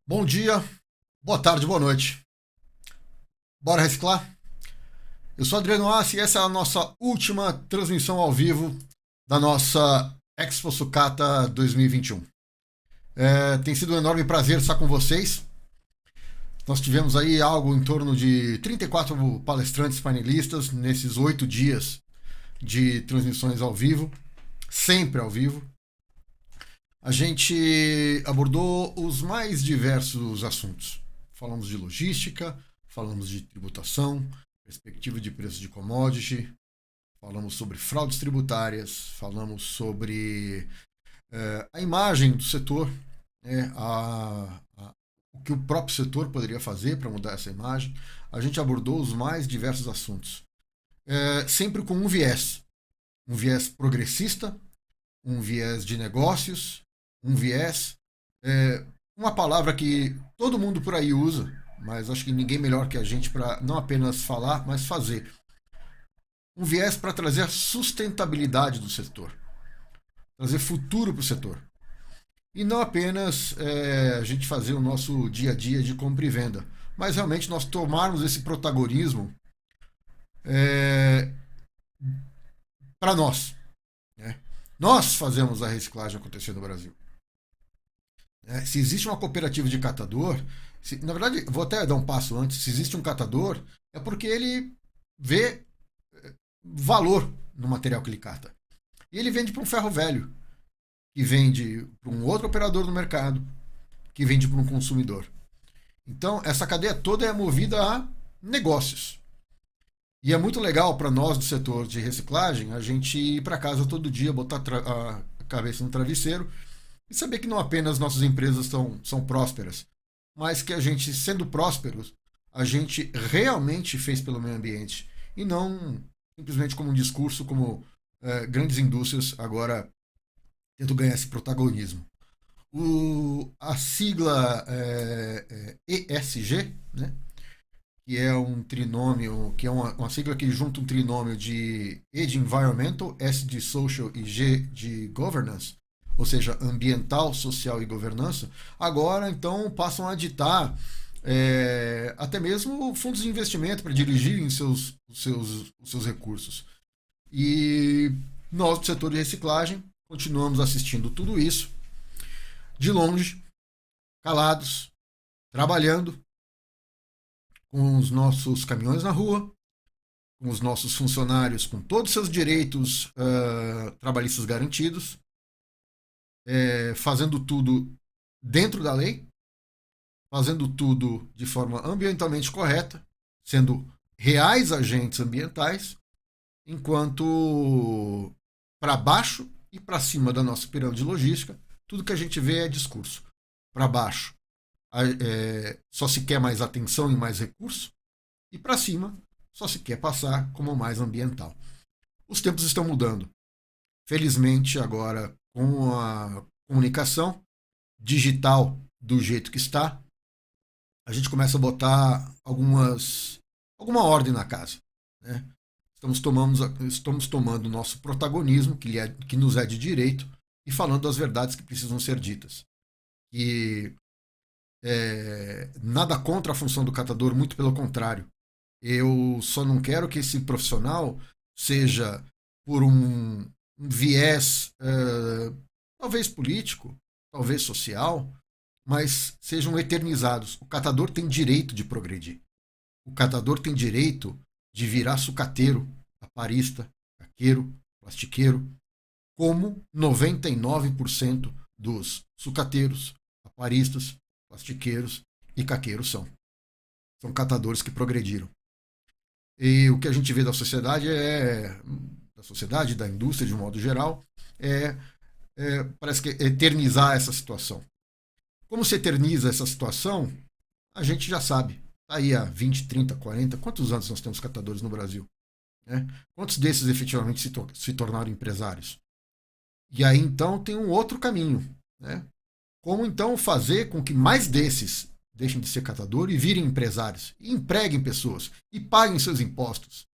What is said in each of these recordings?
Bom dia, boa tarde, boa noite. Bora reciclar? Eu sou Adriano Assi e essa é a nossa última transmissão ao vivo da nossa Expo Sucata 2021. Tem sido um enorme prazer estar com vocês. Nós tivemos aí algo em torno de 34 palestrantes painelistas nesses 8 dias de transmissões ao vivo, sempre ao vivo. A gente abordou os mais diversos assuntos. Falamos de logística, falamos de tributação, perspectiva de preço de commodity, falamos sobre fraudes tributárias, falamos sobre a imagem do setor, o que o próprio setor poderia fazer para mudar essa imagem. A gente abordou os mais diversos assuntos, sempre com um viés progressista, um viés de negócios, um viés, uma palavra que todo mundo por aí usa, mas acho que ninguém melhor que a gente para não apenas falar, mas fazer. Um viés para trazer a sustentabilidade do setor, trazer futuro para o setor. E não apenas a gente fazer o nosso dia a dia de compra e venda, mas realmente nós tomarmos esse protagonismo para nós. Né? Nós fazemos a reciclagem acontecer no Brasil. Se existe uma cooperativa de catador, na verdade, vou até dar um passo antes, se existe um catador, é porque ele vê valor no material que ele cata. E ele vende para um ferro velho, que vende para um outro operador no mercado, que vende para um consumidor. Então, essa cadeia toda é movida a negócios. E é muito legal para nós do setor de reciclagem a gente ir para casa todo dia, botar a cabeça no travesseiro e saber que não apenas nossas empresas são prósperas, mas que a gente, sendo prósperos, a gente realmente fez pelo meio ambiente e não simplesmente como um discurso, como grandes indústrias agora tentam ganhar esse protagonismo. A sigla ESG, né, que é um trinômio, que é uma sigla que junta um trinômio de E de Environmental, S de Social e G de Governance, ou seja, ambiental, social e governança, agora então passam a ditar até mesmo fundos de investimento para dirigirem os seus recursos. E nós do setor de reciclagem continuamos assistindo tudo isso de longe, calados, trabalhando com os nossos caminhões na rua, com os nossos funcionários com todos os seus direitos trabalhistas garantidos, fazendo tudo dentro da lei, fazendo tudo de forma ambientalmente correta, sendo reais agentes ambientais, enquanto para baixo e para cima da nossa pirâmide logística, tudo que a gente vê é discurso. Para baixo, só se quer mais atenção e mais recurso, e para cima, só se quer passar como mais ambiental. Os tempos estão mudando. Felizmente, agora, com a comunicação digital do jeito que está, a gente começa a botar alguma ordem na casa. Né? Estamos tomando o nosso protagonismo, que nos é de direito, e falando das verdades que precisam ser ditas. E nada contra a função do catador, muito pelo contrário. Eu só não quero que esse profissional seja por um viés talvez político, talvez social, mas sejam eternizados. O catador tem direito de progredir. O catador tem direito de virar sucateiro, aparista, caqueiro, plastiqueiro, como 99% dos sucateiros, aparistas, plastiqueiros e caqueiros são. São catadores que progrediram. E o que a gente vê da sociedade da indústria de um modo geral, parece que eternizar essa situação. Como se eterniza essa situação, a gente já sabe. Está aí há 20, 30, 40, quantos anos nós temos catadores no Brasil? Né? Quantos desses efetivamente se tornaram empresários? E aí então tem um outro caminho. Né? Como então fazer com que mais desses deixem de ser catador e virem empresários, e empreguem pessoas, e paguem seus impostos,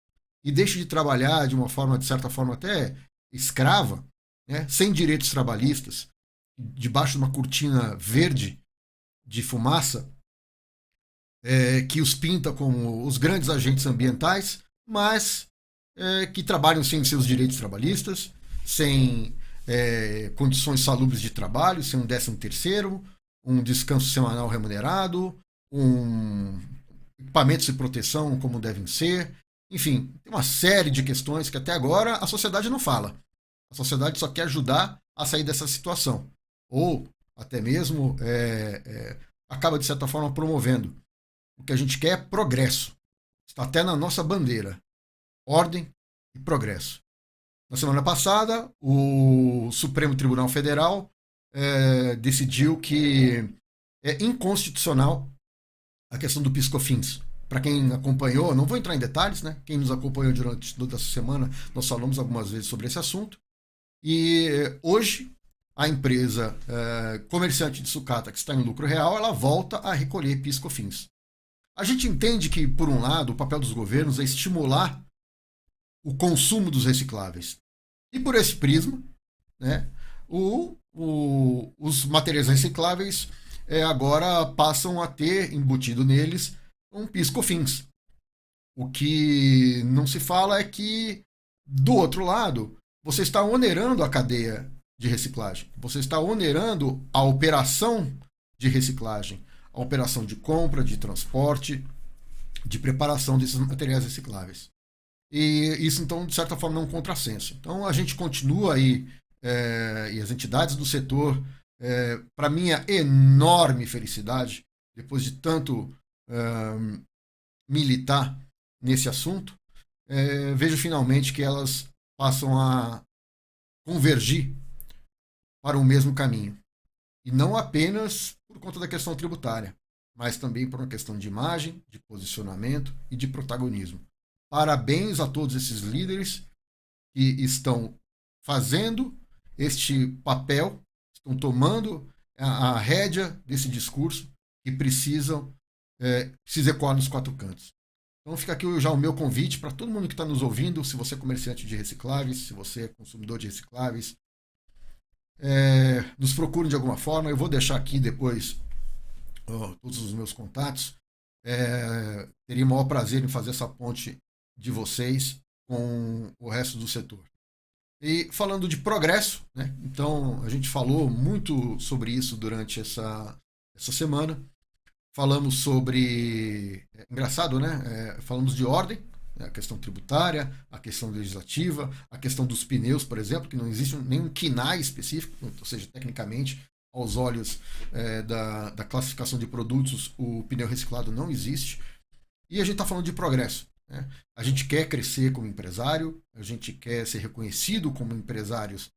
e deixem de trabalhar de uma forma, de certa forma até escrava, né? Sem direitos trabalhistas, debaixo de uma cortina verde, de fumaça, que os pinta como os grandes agentes ambientais, mas que trabalham sem seus direitos trabalhistas, sem condições salubres de trabalho, sem um 13º, um descanso semanal remunerado, equipamentos de proteção como devem ser. Enfim, tem uma série de questões que até agora a sociedade não fala. A sociedade só quer ajudar a sair dessa situação. Ou até mesmo acaba, de certa forma, promovendo. O que a gente quer é progresso. Está até na nossa bandeira. Ordem e progresso. Na semana passada, o Supremo Tribunal Federal decidiu que é inconstitucional a questão do PiscoFins. Para quem acompanhou, não vou entrar em detalhes, né? Quem nos acompanhou durante toda essa semana, nós falamos algumas vezes sobre esse assunto. E hoje, a empresa comerciante de sucata que está em lucro real, ela volta a recolher PiscoFins. A gente entende que, por um lado, o papel dos governos é estimular o consumo dos recicláveis. E por esse prisma, né, os materiais recicláveis agora passam a ter embutido neles um PiscoFins. O que não se fala é que, do outro lado, você está onerando a cadeia de reciclagem. Você está onerando a operação de reciclagem, a operação de compra, de transporte, de preparação desses materiais recicláveis. E isso, então, de certa forma, é um contrassenso. Então, a gente continua aí, e as entidades do setor, para minha enorme felicidade, depois de tanto militar nesse assunto, vejo finalmente que elas passam a convergir para o mesmo caminho. E não apenas por conta da questão tributária, mas também por uma questão de imagem, de posicionamento e de protagonismo. Parabéns a todos esses líderes que estão fazendo este papel, estão tomando a rédea desse discurso que precisa ecoar nos 4 cantos. Então fica aqui já o meu convite para todo mundo que está nos ouvindo, se você é comerciante de recicláveis, se você é consumidor de recicláveis, nos procurem de alguma forma. Eu vou deixar aqui depois todos os meus contatos. Teria o maior prazer em fazer essa ponte de vocês com o resto do setor. E falando de progresso, né? Então a gente falou muito sobre isso durante essa semana. Falamos sobre... engraçado, né? Falamos de ordem, a questão tributária, a questão legislativa, a questão dos pneus, por exemplo, que não existe nenhum KNAI específico, ou seja, tecnicamente, aos olhos da classificação de produtos, o pneu reciclado não existe. E a gente está falando de progresso. Né? A gente quer crescer como empresário, a gente quer ser reconhecido como empresários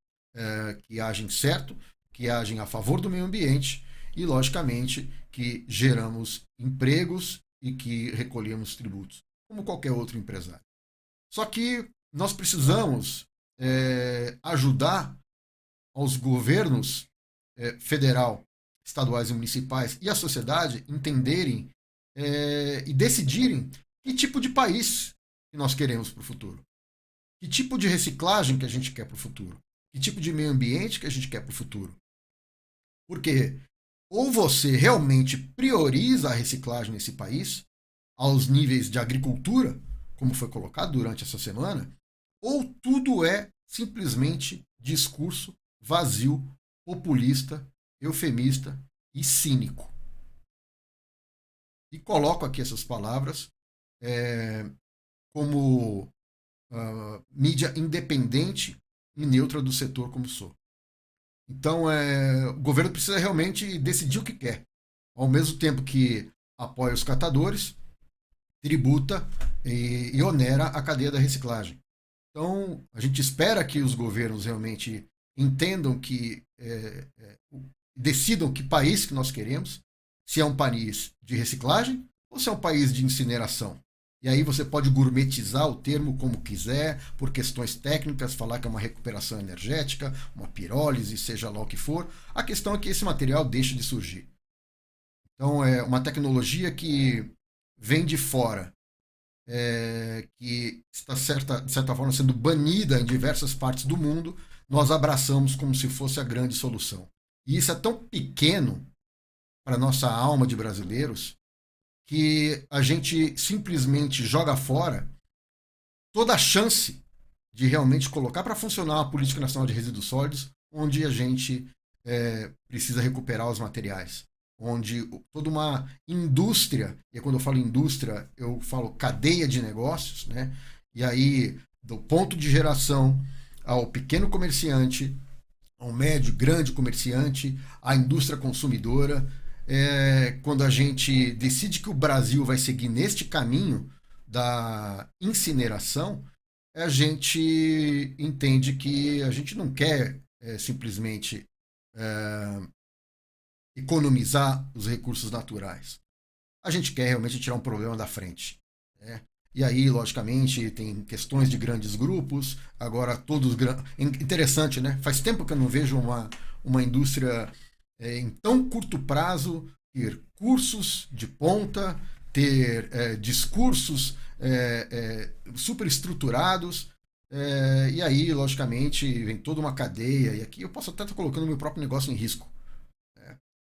que agem certo, que agem a favor do meio ambiente e, logicamente, que geramos empregos e que recolhemos tributos, como qualquer outro empresário. Só que nós precisamos ajudar aos governos federal, estaduais e municipais e a sociedade entenderem e decidirem que tipo de país que nós queremos para o futuro. Que tipo de reciclagem que a gente quer para o futuro. Que tipo de meio ambiente que a gente quer para o futuro. Porque ou você realmente prioriza a reciclagem nesse país, aos níveis de agricultura, como foi colocado durante essa semana, ou tudo é simplesmente discurso vazio, populista, eufemista e cínico. E coloco aqui essas palavras como mídia independente e neutra do setor como sou. Então, o governo precisa realmente decidir o que quer. Ao mesmo tempo que apoia os catadores, tributa e onera a cadeia da reciclagem. Então, a gente espera que os governos realmente entendam que decidam que país que nós queremos, se é um país de reciclagem ou se é um país de incineração. E aí você pode gourmetizar o termo como quiser, por questões técnicas, falar que é uma recuperação energética, uma pirólise, seja lá o que for. A questão é que esse material deixe de surgir. Então é uma tecnologia que vem de fora, que está de certa forma sendo banida em diversas partes do mundo, nós abraçamos como se fosse a grande solução. E isso é tão pequeno para a nossa alma de brasileiros, que a gente simplesmente joga fora toda a chance de realmente colocar para funcionar a Política Nacional de Resíduos Sólidos, onde a gente precisa recuperar os materiais, onde toda uma indústria, e quando eu falo indústria, eu falo cadeia de negócios, né? E aí, do ponto de geração ao pequeno comerciante, ao médio, grande comerciante, à indústria consumidora, quando a gente decide que o Brasil vai seguir neste caminho da incineração, a gente entende que a gente não quer simplesmente economizar os recursos naturais. A gente quer realmente tirar um problema da frente, né? E aí, logicamente, tem questões de grandes grupos, agora todos... Interessante, né? Faz tempo que eu não vejo uma indústria em tão curto prazo ter cursos de ponta, ter discursos super estruturados, e aí, logicamente, vem toda uma cadeia, e aqui eu posso até estar colocando meu próprio negócio em risco,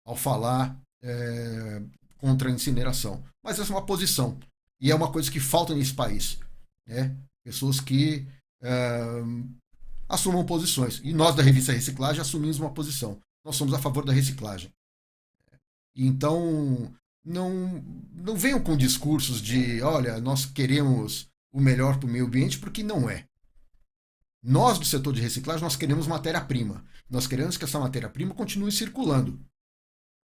ao falar contra a incineração. Mas essa é uma posição. E é uma coisa que falta nesse país, né? Pessoas que assumam posições. E nós da revista Reciclagem assumimos uma posição. Nós somos a favor da reciclagem. Então, não venham com discursos de, olha, nós queremos o melhor para o meio ambiente, porque não é. Nós do setor de reciclagem, nós queremos matéria-prima. Nós queremos que essa matéria-prima continue circulando.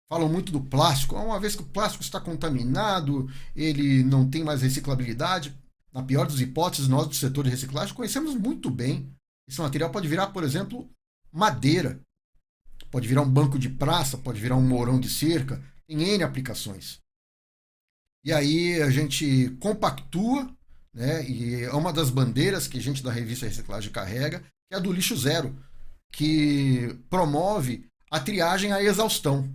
Falam muito do plástico. Uma vez que o plástico está contaminado, ele não tem mais reciclabilidade. Na pior das hipóteses, nós do setor de reciclagem conhecemos muito bem. Esse material pode virar, por exemplo, madeira. Pode virar um banco de praça, pode virar um mourão de cerca. Tem N aplicações. E aí a gente compactua, né? E é uma das bandeiras que a gente da revista Reciclagem carrega, que é a do lixo zero, que promove a triagem à exaustão.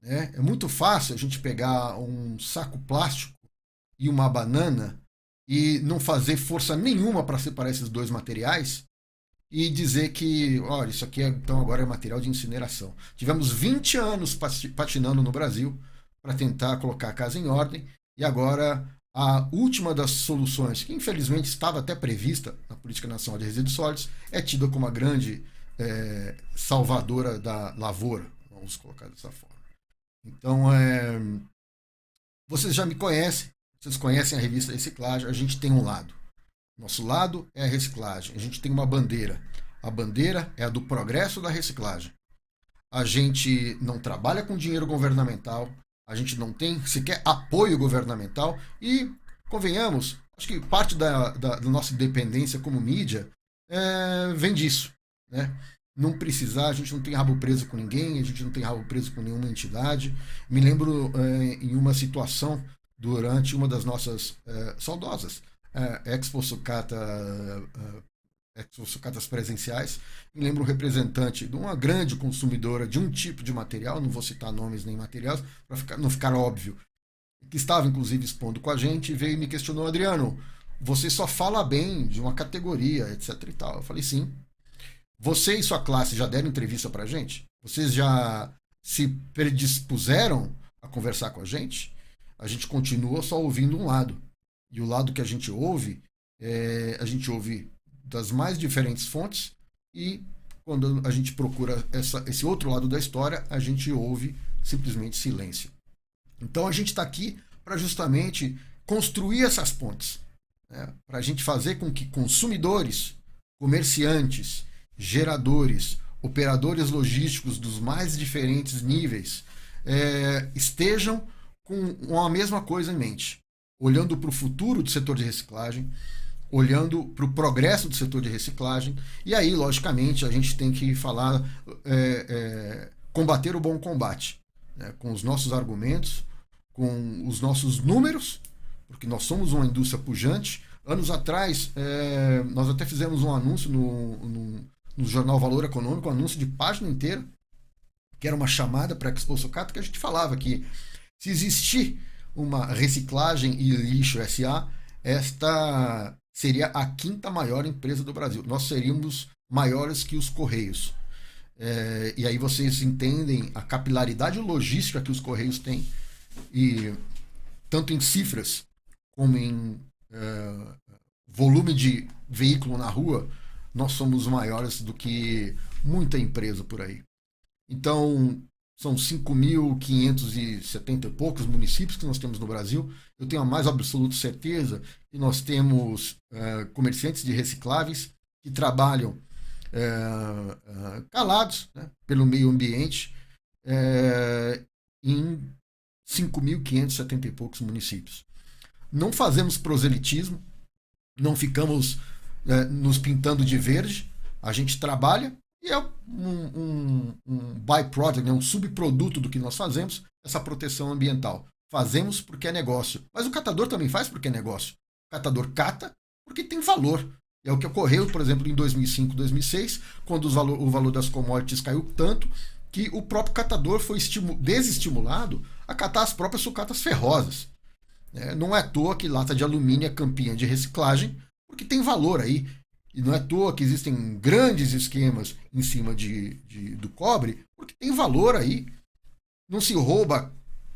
É muito fácil a gente pegar um saco plástico e uma banana e não fazer força nenhuma para separar esses dois materiais e dizer que, olha, isso aqui então agora é material de incineração. Tivemos 20 anos patinando no Brasil para tentar colocar a casa em ordem e agora a última das soluções, que infelizmente estava até prevista na Política Nacional de Resíduos Sólidos, é tida como uma grande salvadora da lavoura, vamos colocar dessa forma. Então, vocês já me conhecem, vocês conhecem a revista Reciclagem, a gente tem um lado. Nosso lado é a reciclagem, a gente tem uma bandeira. A bandeira é a do progresso da reciclagem. A gente não trabalha com dinheiro governamental, a gente não tem sequer apoio governamental e, convenhamos, acho que parte da nossa independência como mídia vem disso, né? Não precisar, a gente não tem rabo preso com ninguém, a gente não tem rabo preso com nenhuma entidade. Me lembro em uma situação durante uma das nossas saudosas Expo Sucatas presenciais, me lembro um representante de uma grande consumidora de um tipo de material, não vou citar nomes nem materiais, para não ficar óbvio, que estava inclusive expondo com a gente e veio e me questionou: Adriano, você só fala bem de uma categoria, etc e tal. Eu falei: sim. Você e sua classe já deram entrevista pra gente? Vocês já se predispuseram a conversar com a gente? A gente continua só ouvindo um lado. E o lado que a gente ouve das mais diferentes fontes, e quando a gente procura esse outro lado da história, a gente ouve simplesmente silêncio. Então a gente está aqui para justamente construir essas pontes, né? Para a gente fazer com que consumidores, comerciantes, geradores, operadores logísticos dos mais diferentes níveis estejam com a mesma coisa em mente, olhando para o futuro do setor de reciclagem, olhando para o progresso do setor de reciclagem. E aí, logicamente, a gente tem que falar, combater o bom combate, né? Com os nossos argumentos, com os nossos números, porque nós somos uma indústria pujante. Anos atrás, nós até fizemos um anúncio no jornal Valor Econômico, um anúncio de página inteira, que era uma chamada para a Expo Sucata, que a gente falava que se existir uma reciclagem e lixo SA, esta seria a 5ª maior empresa do Brasil. Nós seríamos maiores que os Correios. E aí vocês entendem a capilaridade logística que os Correios têm, e tanto em cifras como em volume de veículo na rua, nós somos maiores do que muita empresa por aí. Então, são 5.570 e poucos municípios que nós temos no Brasil. Eu tenho a mais absoluta certeza que nós temos comerciantes de recicláveis que trabalham calados, né, pelo meio ambiente em 5.570 e poucos municípios. Não fazemos proselitismo, não ficamos nos pintando de verde, a gente trabalha e é um byproduct, né, um subproduto do que nós fazemos, essa proteção ambiental. Fazemos porque é negócio, mas o catador também faz porque é negócio. O catador cata porque tem valor. É o que ocorreu, por exemplo, em 2005, 2006, quando o valor das commodities caiu tanto que o próprio catador foi desestimulado a catar as próprias sucatas ferrosas. Não é à toa que lata de alumínio é campeã de reciclagem, porque tem valor aí. E não é à toa que existem grandes esquemas em cima do cobre, porque tem valor aí. Não se rouba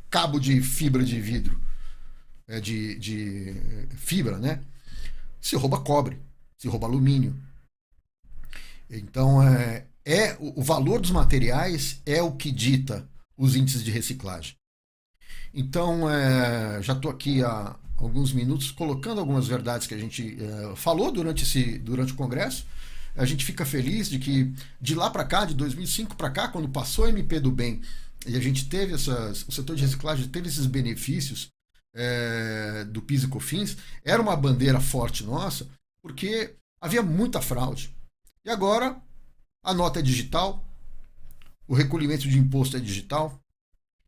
cabo de fibra de vidro, de fibra, né? Se rouba cobre, se rouba alumínio. Então, o valor dos materiais é o que dita os índices de reciclagem. Então, já estou aqui há alguns minutos colocando algumas verdades que a gente falou durante o Congresso. A gente fica feliz de que de lá para cá, de 2005 para cá, quando passou a MP do Bem e a gente teve o setor de reciclagem teve esses benefícios do PIS e COFINS, era uma bandeira forte nossa, porque havia muita fraude. E agora a nota é digital, o recolhimento de imposto é digital,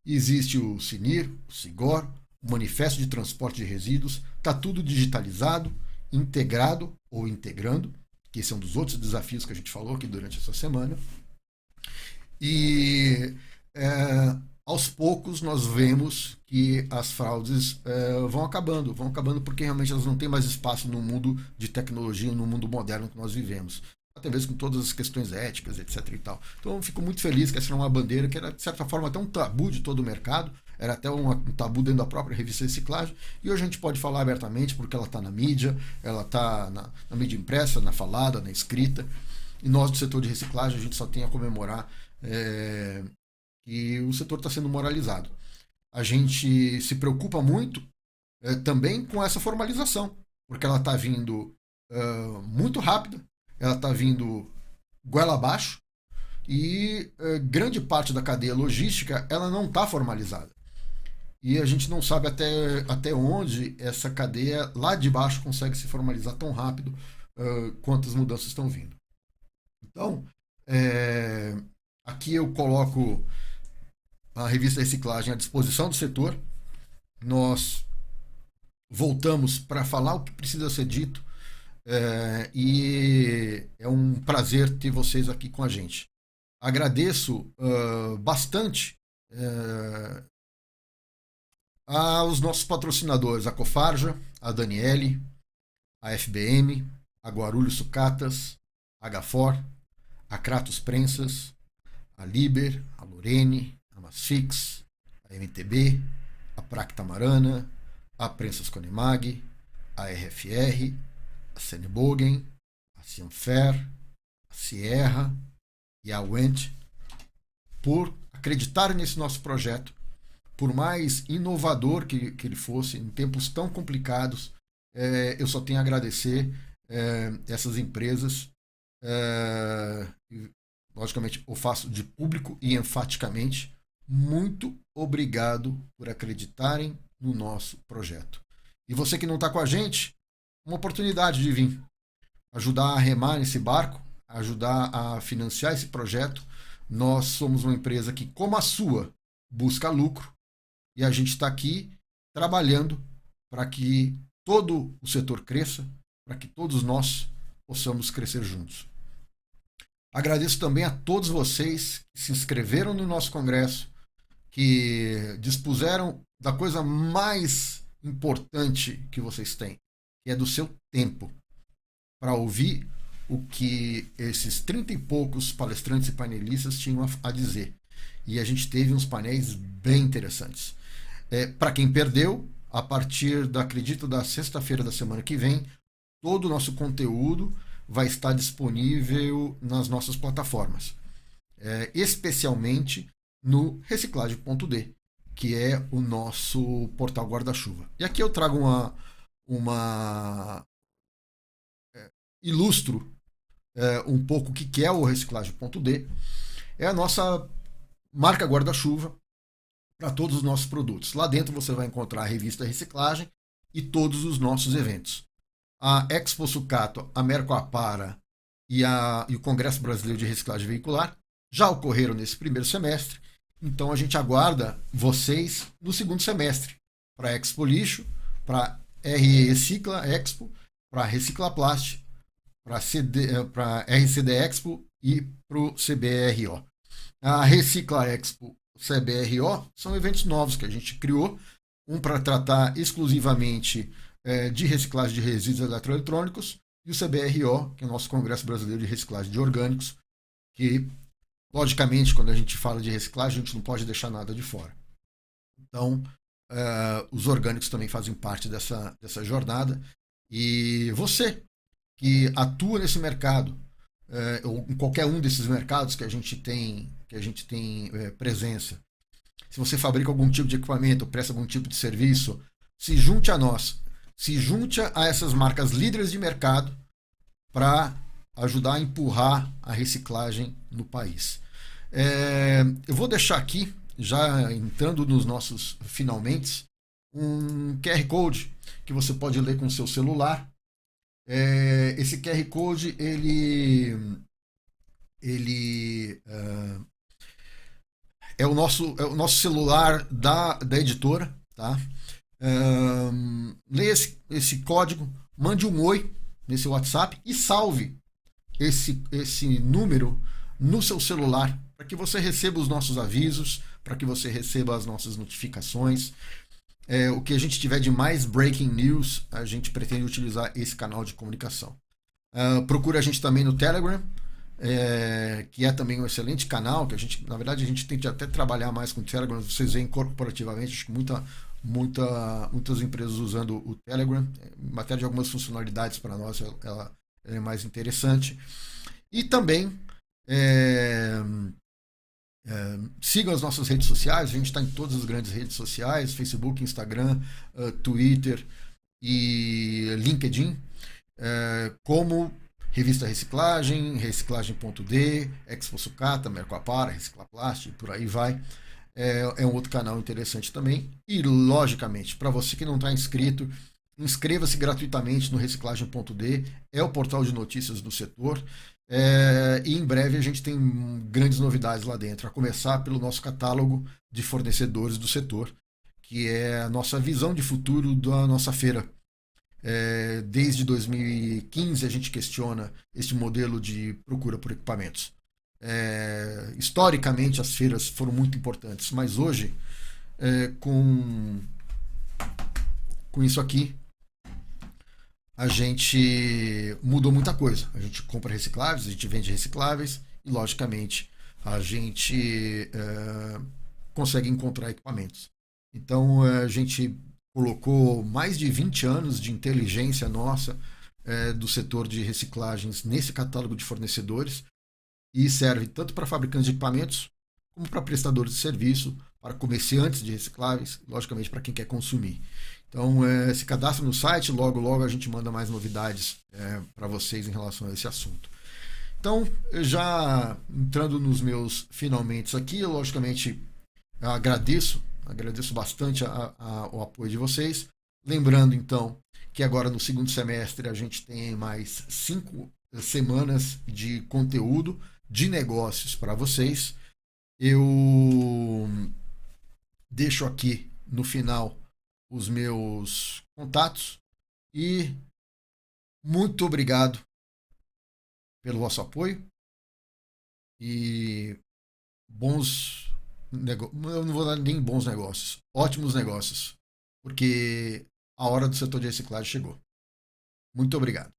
existe o SINIR, o SIGOR, o Manifesto de Transporte de Resíduos, está tudo digitalizado, integrado ou integrando, que esse é um dos outros desafios que a gente falou aqui durante essa semana. E aos poucos nós vemos que as fraudes vão acabando porque realmente elas não têm mais espaço no mundo de tecnologia, no mundo moderno que nós vivemos. Até mesmo com todas as questões éticas, etc. e tal. Então eu fico muito feliz que essa era uma bandeira que era, de certa forma, até um tabu de todo o mercado, era até um tabu dentro da própria revista Reciclagem, e hoje a gente pode falar abertamente porque ela está na mídia, ela está na mídia impressa, na falada, na escrita, e nós do setor de reciclagem a gente só tem a comemorar que o setor está sendo moralizado. A gente se preocupa muito também com essa formalização, porque ela está vindo muito rápida, ela está vindo goela abaixo e grande parte da cadeia logística ela não está formalizada. E a gente não sabe até onde essa cadeia lá de baixo consegue se formalizar tão rápido quanto as mudanças estão vindo. Então, aqui eu coloco a revista Reciclagem à disposição do setor. Nós voltamos para falar o que precisa ser dito. E é um prazer ter vocês aqui com a gente. Agradeço bastante aos nossos patrocinadores, a Cofarja, a Daniele, a FBM, a Guarulhos Sucatas, a Gafor, a Kratos Prensas, a Liber, a Lorene, a Masfix, a MTB, a Practa Marana, a Prensas Conemag, a RFR, a Senebogen, a Cianfer, a Sierra e a Wendt por acreditarem nesse nosso projeto, por mais inovador que ele fosse, em tempos tão complicados. Eu só tenho a agradecer essas empresas. Logicamente, eu faço de público e enfaticamente. Muito obrigado por acreditarem no nosso projeto. E você que não está com a gente, uma oportunidade de vir ajudar a remar nesse barco, ajudar a financiar esse projeto. Nós somos uma empresa que, como a sua, busca lucro, e a gente está aqui trabalhando para que todo o setor cresça, para que todos nós possamos crescer juntos. Agradeço também a todos vocês que se inscreveram no nosso congresso, que dispuseram da coisa mais importante que vocês têm, que é do seu tempo, para ouvir o que esses 30 e poucos palestrantes e painelistas tinham a dizer. E a gente teve uns painéis bem interessantes. Para quem perdeu, a partir, acredito, da sexta-feira da semana que vem, todo o nosso conteúdo vai estar disponível nas nossas plataformas, especialmente no reciclagem.d, que é o nosso portal guarda-chuva. E aqui eu trago ilustro um pouco o que é o reciclagem.d. É a nossa marca guarda-chuva para todos os nossos produtos. Lá dentro você vai encontrar a revista Reciclagem e todos os nossos eventos. A Expo Sucato, a Mercoapara e o Congresso Brasileiro de Reciclagem Veicular já ocorreram nesse primeiro semestre, então a gente aguarda vocês no segundo semestre para a Expo Lixo, para RE Recicla Expo, para Reciclaplast, para RCD Expo e para o CBRO. A Recicla Expo, CBRO, são eventos novos que a gente criou, um para tratar exclusivamente de reciclagem de resíduos eletroeletrônicos, e o CBRO, que é o nosso Congresso Brasileiro de Reciclagem de Orgânicos, que, logicamente, quando a gente fala de reciclagem, a gente não pode deixar nada de fora. Então, os orgânicos também fazem parte dessa jornada. E você, que atua nesse mercado, ou em qualquer um desses mercados que a gente tem presença, se você fabrica algum tipo de equipamento, presta algum tipo de serviço, se junte a nós. Se junte a essas marcas líderes de mercado para ajudar a empurrar a reciclagem no país. Eu vou deixar aqui, já entrando nos nossos finalmente, um QR Code que você pode ler com o seu celular. Esse QR Code ele é o nosso celular da editora, tá? Leia esse código, mande um oi nesse WhatsApp e salve esse número no seu celular para que você receba os nossos avisos, para que você receba as nossas notificações. O que a gente tiver de mais breaking news, a gente pretende utilizar esse canal de comunicação. Procure a gente também no Telegram, que é também um excelente canal, que na verdade a gente tem que até trabalhar mais com o Telegram. Vocês veem corporativamente, acho que muitas empresas usando o Telegram. Em matéria de algumas funcionalidades, para nós ela é mais interessante. E também sigam as nossas redes sociais. A gente está em todas as grandes redes sociais: Facebook, Instagram, Twitter e LinkedIn, como Revista Reciclagem, Reciclagem.d, Expo Sucata, Mercoapara, Reciclaplast, e por aí vai. É um outro canal interessante também. E, logicamente, para você que não está inscrito, inscreva-se gratuitamente no Reciclagem.d, é o portal de notícias do setor. E em breve a gente tem grandes novidades lá dentro, a começar pelo nosso catálogo de fornecedores do setor, que é a nossa visão de futuro da nossa feira. Desde 2015 a gente questiona esse modelo de procura por equipamentos. Historicamente as feiras foram muito importantes, mas hoje com isso aqui a gente mudou muita coisa. A gente compra recicláveis, a gente vende recicláveis e, logicamente, a gente consegue encontrar equipamentos. Então, a gente colocou mais de 20 anos de inteligência nossa do setor de reciclagens nesse catálogo de fornecedores, e serve tanto para fabricantes de equipamentos como para prestadores de serviço, para comerciantes de recicláveis, logicamente para quem quer consumir. Então, se cadastre no site, logo a gente manda mais novidades para vocês em relação a esse assunto. Então, já entrando nos meus finalmente aqui, eu logicamente agradeço bastante o apoio de vocês. Lembrando, então, que agora no segundo semestre a gente tem mais 5 semanas de conteúdo de negócios para vocês. Eu deixo aqui no final os meus contatos e muito obrigado pelo vosso apoio e eu não vou dar nem bons negócios, ótimos negócios, porque a hora do setor de reciclagem chegou. Muito obrigado.